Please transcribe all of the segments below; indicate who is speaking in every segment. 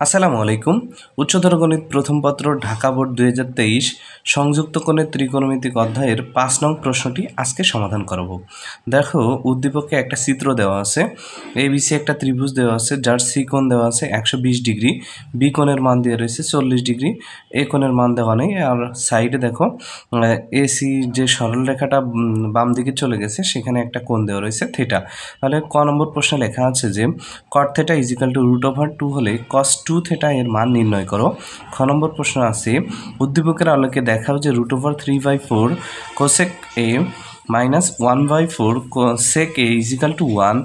Speaker 1: আসসালামু আলাইকুম। উচ্চতর গণিত প্রথম পত্র ঢাকা বোর্ড 2023 সংযুক্ত কোণের ত্রিকোণমিতিক অধ্যায়ের 5 নং প্রশ্নটি আজকে সমাধান করব। দেখো, উদ্দীপকে একটা চিত্র দেওয়া আছে। এবিসি একটা ত্রিভুজ দেওয়া আছে, যার সি কোণ দেওয়া আছে 120 ডিগ্রি, বি কোণের মান দেওয়া রয়েছে 40 ডিগ্রি, এ কোণের মান দেওয়া নেই। আর সাইডে দেখো এসি যে সরল রেখাটা বাম দিকে চলে গেছে, সেখানে একটা কোণ দেওয়া রয়েছে থিটা। তাহলে ক নম্বর প্রশ্নে লেখা আছে যে cot θ = √2 হলে cos 2 θ এর মান নির্ণয় করো। খ নম্বর প্রশ্ন আছে উদ্দীপকের আলোকে দেখাও যে √3/4 cosec a -1/4 sec a = 1।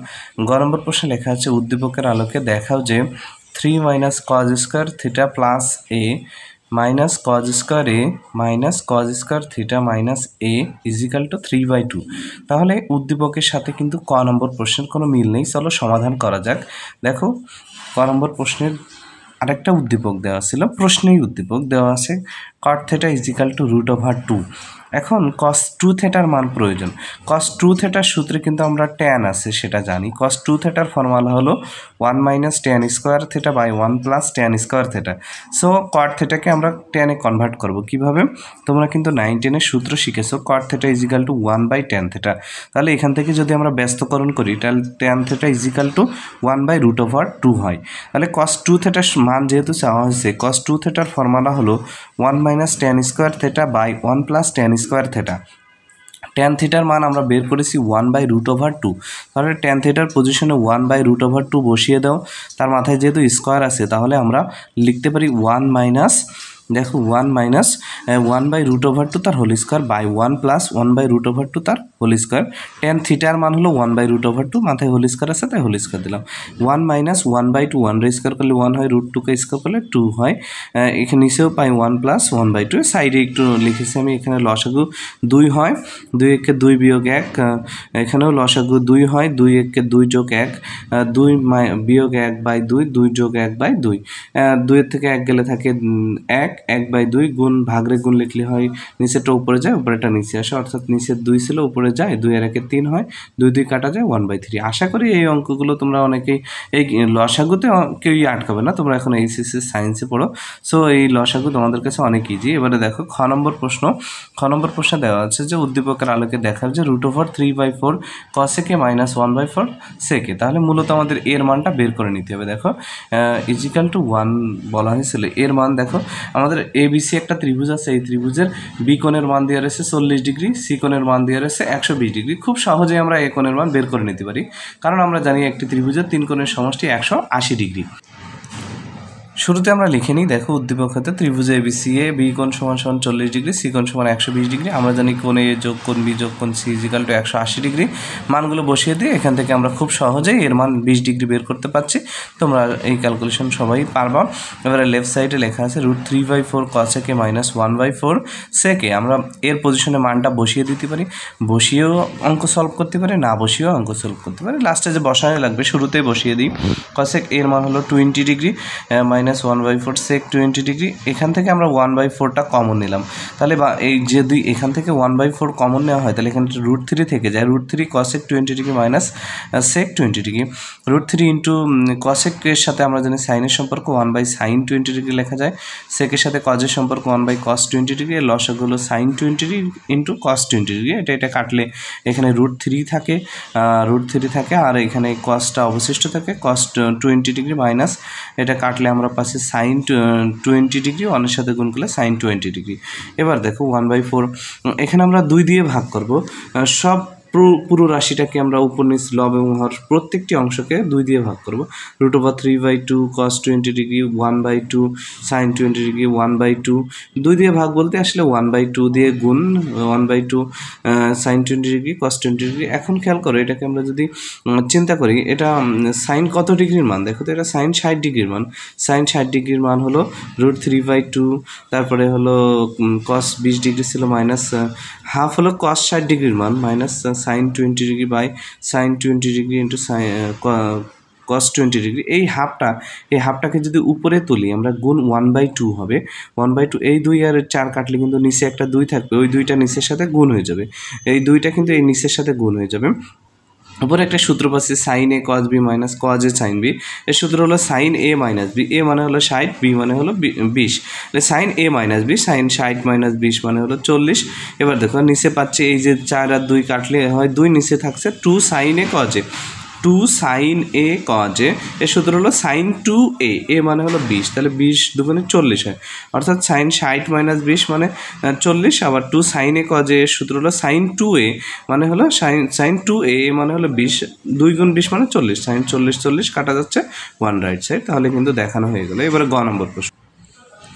Speaker 1: গ নম্বর প্রশ্নে লেখা আছে উদ্দীপকের আলোকে দেখাও যে 3 - cos square θ plus a minus cos square a minus cos square θ minus a = 3/2। তাহলে উদ্দীপকের সাথে কিন্তু ক নম্বর প্রশ্নের কোনো মিল নেই। চলো সমাধান করা যাক। দেখো, ক নম্বর প্রশ্নের আরেকটা উদ্দীপক দেওয়া ছিল, প্রশ্নেই উদ্দীপক দেওয়া আছে cot θ = √2। এখন cos 2 θ মান প্রয়োজন। cos 2 θ সূত্রে কিন্তু আমরা tan আছে সেটা জানি। cos 2 θ ফর্মুলা হলো 1 - tan square θ by 1 plus tan square θ। So cot θ কে আমরা tan এ কনভার্ট করব কিভাবে? তোমরা কিন্তু 9 10 এর সূত্র শিখেছো, cot θ = 1/tan θ। তাহলে এখান থেকে যদি আমরা ব্যস্তকরণ করি তাহলে tan θ = 1/√2 হয়। তাহলে cos 2 θ মান যেহেতু চাওয়া হয়েছে, cos 2 θ ফর্মুলা হলো 1 - tan square θ by 1 plus tan square θ। tan থিটার মান আমরা বের করেছি 1/√2। তাহলে tan থিটার পজিশনে 1/√2 বসিয়ে দাও। তার মাথায় যেহেতু স্কয়ার আছে, তাহলে আমরা লিখতে পারি 1 মাইনাস, দেখো 1 মাইনাস 1/√2 তার হোল স্কয়ার বাই 1 প্লাস 1/√2 তার হোল স্কয়ার। tan থিটার মান হলো 1/√2, মাথায় হোল স্কয়ার আছে তাই হোল স্কয়ার দিলাম। 1 মাইনাস 1/2, 1 রে স্কয়ার করলে 1 হয়, √2 কে স্কয়ার করলে 2 হয়। এখানে নিচেও পাই 1 প্লাস 1/2। সাইডে একটু লিখেছি আমি, এখানে লসাগু 2 হয়, 2 একে 2 বিয়োগ 1, এখানেও লসাগু 2 হয়, 2 একে 2 যোগ 1, 2 বিয়োগ 1/2, 2 যোগ 1/2। 2 এর থেকে 1 গেলে থাকে 1, 1/2 গুণ ভাগরে গুণ লিখলে হয় নিচেটা উপরে যায়, উপরেটা নিচে আসে, অর্থাৎ নিচের 2 ছিল উপরে যায়, 2 এর 1 3 হয়, 2 2 কাটা যায় 1/3। আশা করি এই অঙ্কগুলো তোমরা অনেকেই, এই লসাগুতে কেউই আটকাবে না, তোমরা এখন এইচএসসি সায়েন্সে পড়ো। সো এই লসাগু তোমাদের কাছে অনেক ইজি। এবারে দেখো খ নম্বর প্রশ্ন। খ নম্বর প্রশ্ন দেওয়া আছে যে উদ্দীপকের আলোকে দেখাও যে √3/4 cosec a - 1/4 sec a। তাহলে মূলত আমাদের এর মানটা বের করে নিতে হবে। দেখো = 1 বলা হয়েছিল, এর মান দেখো আমাদের এবিসি একটা ত্রিভুজ আছে, এই ত্রিভুজের বি কোণের মান দেওয়া রয়েছে 40 ডিগ্রি, সি কোণের মান দেওয়া রয়েছে 120 ডিগ্রি। খুব সহজেই আমরা এ কোণের মান বের করে নিতে পারি, কারণ আমরা জানি একটি ত্রিভুজের 3 কোণের সমষ্টি 180 ডিগ্রি। শুরুতে আমরা লিখে নিই। দেখো, উদ্দীপক হতে ত্রিভুজ এবিসি এ বি কোণ = 40 ডিগ্রি, সি কোণ = 120 ডিগ্রি। আমরা জানি কোণ এ যোগ কোণ বি যোগ কোণ সি = 180 ডিগ্রি। মানগুলো বসিয়ে দিয়ে এখান থেকে আমরা খুব সহজেই এর মান 20 ডিগ্রি বের করতে পারছি। তোমরা এই ক্যালকুলেশন সবাই পারবা। এবারে লেফট সাইডে লেখা আছে √3/4 cosec a - 1/4 sec a। আমরা এর পজিশনে মানটা বসিয়ে দিতে পারি, বসিয়েও অঙ্ক সলভ করতে পারি, না বসিয়েও অঙ্ক সলভ করতে পারি। লাস্টে যে বসানো লাগবে শুরুতেই বসিয়ে দিই। cosec এর মান হলো 20 ডিগ্রি -1/4 sec 20 ডিগ্রি। এখান থেকে আমরা 1/4টা কমন নিলাম। তাহলে এই যদি এখান থেকে 1/4 কমন নেওয়া হয়, তাহলে এখানে √3 থেকে যায়। √3 cosec 20 degree minus sec 20 degree. √3 into cosec এর সাথে আমরা জানি সাইনের সম্পর্ক 1/sin 20 ডিগ্রি লেখা যায়। সেকের সাথে কজের সম্পর্ক 1/cos 20 ডিগ্রি। লসাগুলো sin 20 degree into cos 20 degree. এটা কাটলে এখানে √3 থাকে, আর এখানে cosটা অবশিষ্ট থাকে, cos 20 ডিগ্রি মাইনাস এটা কাটলে আমরা পাচ্ছি sin 20 ডিগ্রি, 1 সাথে গুণ করলে sin 20 ডিগ্রি। এবার দেখো 1/4 এখানে আমরা 2 দিয়ে ভাগ করব। সব পুরো রাশিটাকে আমরা উপর নিচ লব এবং হর প্রত্যেকটি অংশকে 2 দিয়ে ভাগ করব। √3/2 cos 20 ডিগ্রি, 1/2 sin 20 ডিগ্রি, 1/2। 2 দিয়ে ভাগ বলতে আসলে 1/2 দিয়ে গুণ, 1/2 sin 20 ডিগ্রি cos 20 ডিগ্রি। এখন খেয়াল করো, এটাকে আমরা যদি চিন্তা করি, এটা সাইন কত ডিগ্রির মান? দেখো তো, এটা সাইন 60 ডিগ্রির মান। সাইন 60 ডিগ্রির মান হলো √3/2, তারপরে হলো cos 20 ডিগ্রি ছিল মাইনাস হাফ হলো cos 60 ডিগ্রির মান minus sin 20 degree by sin 20 degree into cos 20 degree. এই হাফটাকে যদি উপরে তুলি আমরা, গুণ 1/2 হবে। 1/2, এই 2 আর 4 কাটলে কিন্তু নিচে একটা 2 থাকবে, ওই 2টা নিচের সাথে গুণ হয়ে যাবে। এই 2টা কিন্তু এই নিচের সাথে গুণ হয়ে যাবে। উপরে একটা সূত্র পাচ্ছি sine A cos B minus cos A sine B. এর সূত্র হলো sine A minus B, A মানে হলো 60, বি মানে হলো 20। Sine A minus B, sine 60 minus 20 মানে হলো 40। এবার দেখো নিচে পাচ্ছি এই যে 4 আর 2 কাটলে হয় 2, নিচে থাকছে 2 sine A cos A, 2 sine A cos A. এর সূত্র হলো সাইন 2 এ, এ মানে হলো 20, তাহলে 20 দুগুণে 40 হয়, অর্থাৎ সাইন 60 মাইনাস 20 মানে 40। আবার 2 সাইন এ কজ এ এর সূত্র হলো সাইন 2 এ মানে হলো সাইন 2 এ মানে হলো 20, 2 গুণ 20 মানে 40, সাইন 40 40 কাটা যাচ্ছে 1 রাইট সাইড। তাহলে কিন্তু দেখানো হয়ে গেলো। এবারে গ নম্বর প্রশ্ন।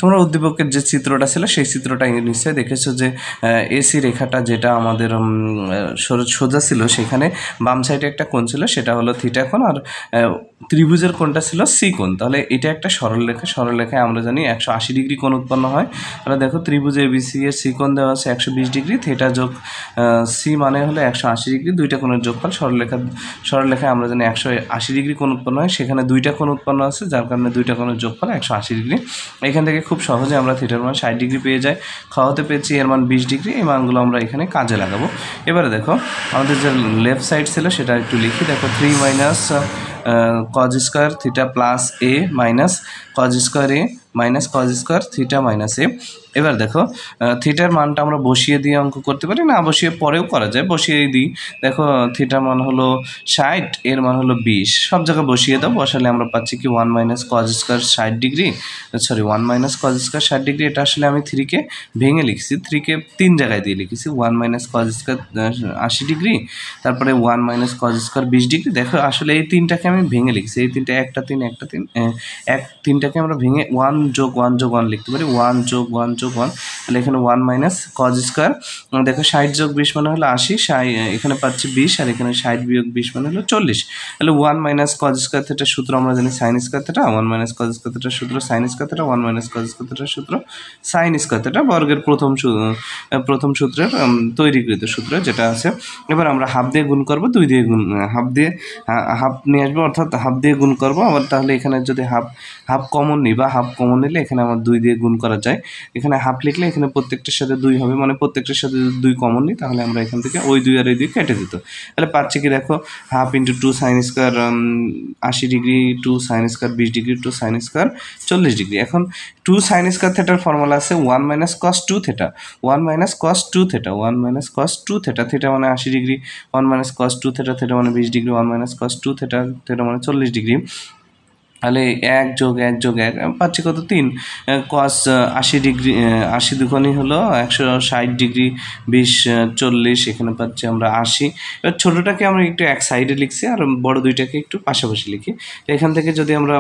Speaker 1: তোমরা উদ্দীপকের যে চিত্রটা ছিল সেই চিত্রটা নিশ্চয়ই দেখেছো যে এসি রেখাটা যেটা আমাদের সোজা ছিল, সেখানে বাম সাইডে একটা কোণ ছিল, সেটা হলো থিটা কোণ, আর ত্রিভুজের কোণটা ছিল সি কোণ। তাহলে এটা একটা সরলরেখা, সরলরেখায় আমরা জানি 180 ডিগ্রি কোণ উৎপন্ন হয়। তাহলে দেখো ত্রিভুজ এবিসি এর সি কোণ দেওয়া আছে 120 ডিগ্রি, থিটা যোগ সি মানে হলো 180 ডিগ্রি, দুইটা কোণের যোগফল। সরলরেখায় আমরা জানি 180 ডিগ্রি কোণ উৎপন্ন হয়, সেখানে দুইটা কোণ উৎপন্ন আছে, যার কারণে দুইটা কোণের যোগফল 180 ডিগ্রি। এখান থেকে খুব সহজে আমরা থিটার মান 60 ডিগ্রি পেয়ে যাই। খাওয়াতে পেয়েছি এর মান 20 ডিগ্রি। এই মানগুলো আমরা এখানে কাজে লাগাবো। এবারে দেখো আমাদের যে লেফট সাইড ছিল সেটা একটু লিখি। দেখো 3 minus cos square theta plus A minus cos square A minus cos square theta minus A. এবার দেখো থিটার মানটা আমরা বসিয়ে দিয়ে অঙ্ক করতে পারি, না বসিয়ে পরেও করা যায়, বসিয়ে দিই। দেখো থিটার মান হলো 60, এর মান হলো 20, সব জায়গায় বসিয়ে দাও। বসালে আমরা পাচ্ছি কি 1 minus cos square 60 degree, sorry 1 minus cos square 60 degree. এটা আসলে আমি 3-কে ভেঙে লিখছি, 3-কে 3 জায়গায় দিয়ে লিখেছি। 1 মাইনাস কজ স্কোয়ার 80 ডিগ্রি, তারপরে 1 মাইনাস কজ স্কোয়ার 20 ডিগ্রি। দেখো আসলে এই 3টাকে আমি ভেঙে লিখছি, এই 3টা একটা 3 একটা 3 3টাকে আমরা ভেঙে 1 যোগ 1 যোগ 1 লিখতে পারি, 1 যোগ 1 যোগ 1। তাহলে এখানে 1 মাইনাস কজ স্কোয়ার, দেখো 60 যোগ 20 মানে হলো 80, এখানে পাচ্ছি 20, আর এখানে 60 বিয়োগ 20 মানে হলো 40। তাহলে 1 মাইনাস কজ স্কোয়ার থিটার সূত্র আমরা জানি sine square theta, 1 minus cos square থিটার সূত্র sine square theta, 1 minus cos square থিটার সূত্র সাইন স্কোয়ার থিটা, বর্গের প্রথম সূত্রের তৈরিকৃত সূত্র যেটা আছে। এবার আমরা হাফ দিয়ে গুণ করবো, 2 দিয়ে গুণ, হাফ নিয়ে আসবো, অর্থাৎ হাফ দিয়ে গুণ করবো। আবার তাহলে এখানে যদি হাফ কমন নিই, বা হাফ কমন নিলে এখানে আমার 2 দিয়ে গুণ করা যায়। এখানে হাফ লিখলে এখানে প্রত্যেকটার সাথে 2 হবে, মানে প্রত্যেকটার সাথে যদি 2 কমন নিই তাহলে আমরা এখান থেকে ওই 2 আর এই 2 কেটে দিত। তাহলে পাচ্ছি কি দেখো half into 2 sine square 80 degree, 2 sine square 20 degree, 2 sine square 40 degree. এখন 2 সাইন স্কোয়ার থিটার ফর্মুলা আছে 1 minus cos 2 theta, 1 minus cos 2 theta, 1 minus cos 2 theta, theta মানে 80 degree, 1 minus cos 2 theta, theta মানে 20 degree, 1 minus cos 2 theta, theta মানে 40 degree. তাহলে 1 যোগ 1 যোগ 1 পাচ্ছি কত 3, কস 80 ডিগ্রি, 80 দুগুণই হলো 160 ডিগ্রি, 20 40, এখানে পাচ্ছি আমরা 80। এবার ছোটোটাকে আমরা একটু এক সাইডে লিখছি, আর বড় দুইটাকে একটু পাশাপাশি লিখি। এখান থেকে যদি আমরা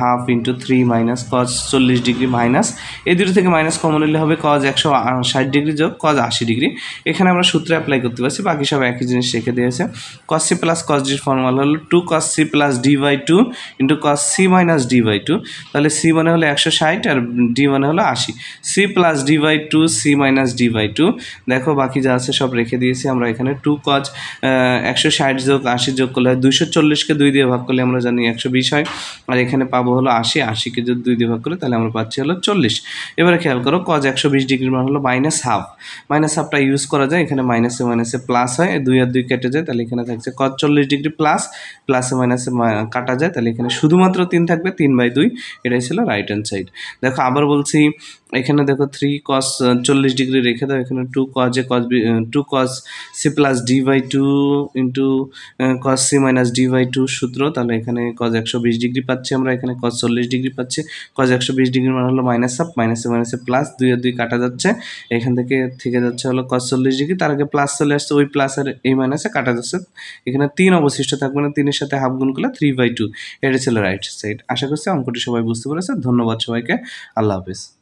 Speaker 1: half into 3 minus cos 40 degree minus এই দুটো থেকে মাইনাস কমন নিলে হবে কস 160 ডিগ্রি যোগ কস 80 ডিগ্রি। এখানে আমরা সূত্রে অ্যাপ্লাই করতে পারছি, বাকি সব একই জিনিস রেখে দিয়েছে। কস সি প্লাস কস ডির ফর্মুলা হলো 2 cos C plus D by 2 into cos C minus D by 2। তাহলে সি মানে হলো 160 আর ডি মানে হলো 80, C plus D by 2 C minus D by 2। দেখো বাকি যা আছে সব রেখে দিয়েছি আমরা এখানে। 2 কজ 160 যোগ 80 যোগ করলে 240কে 2 দিয়ে ভাগ করলে আমরা জানি 120 হয়, আর এখানে পাবো হলো 80, 80কে যদি 2 দিয়ে ভাগ করে তাহলে আমরা পাচ্ছি হলো 40। এবারে খেয়াল করো কজ 120 ডিগ্রির মান হলো মাইনাস হাফ, মাইনাস হাফটা ইউজ করা যায়, এখানে মাইনাসে মাইনাসে প্লাস হয়, 2 আর 2 কেটে যায়, তাহলে এখানে থাকছে কজ 40 ডিগ্রি প্লাস, প্লাসে মাইনাসে কাটা যায়, তাহলে এখানে শুধুমাত্র 3 থাকবে, 3/2। এটাই ছিল রাইট হ্যান্ড সাইড। দেখো আবার বলছি, এখানে দেখো 3 কস 40 ডিগ্রি রেখে দাও, এখানে 2 cos C plus D by 2 into cos C minus D by 2 সূত্র। তাহলে এখানে কস 120 ডিগ্রি পাচ্ছি আমরা, এখানে কস 40 ডিগ্রি পাচ্ছি। কস 120 ডিগ্রির মান হলো মাইনাস হাফ, মাইনাসে মাইনাসে প্লাস, 2 আর 2 কাটা যাচ্ছে, এখান থেকে যাচ্ছে হলো কস 40 ডিগ্রি, তার আগে প্লাস চলে আসছে, ওই প্লাস আর এই মাইনাসে কাটা যাচ্ছে, এখানে 3 অবশিষ্ট থাকবে না, 3-এর সাথে হাফ গুণ করলে 3/2। এটা ছিল রাইট সাইড। আশা করছি অঙ্কটি সবাই বুঝতে পেরেছে। ধন্যবাদ সবাইকে, আল্লাহ হাফিজ।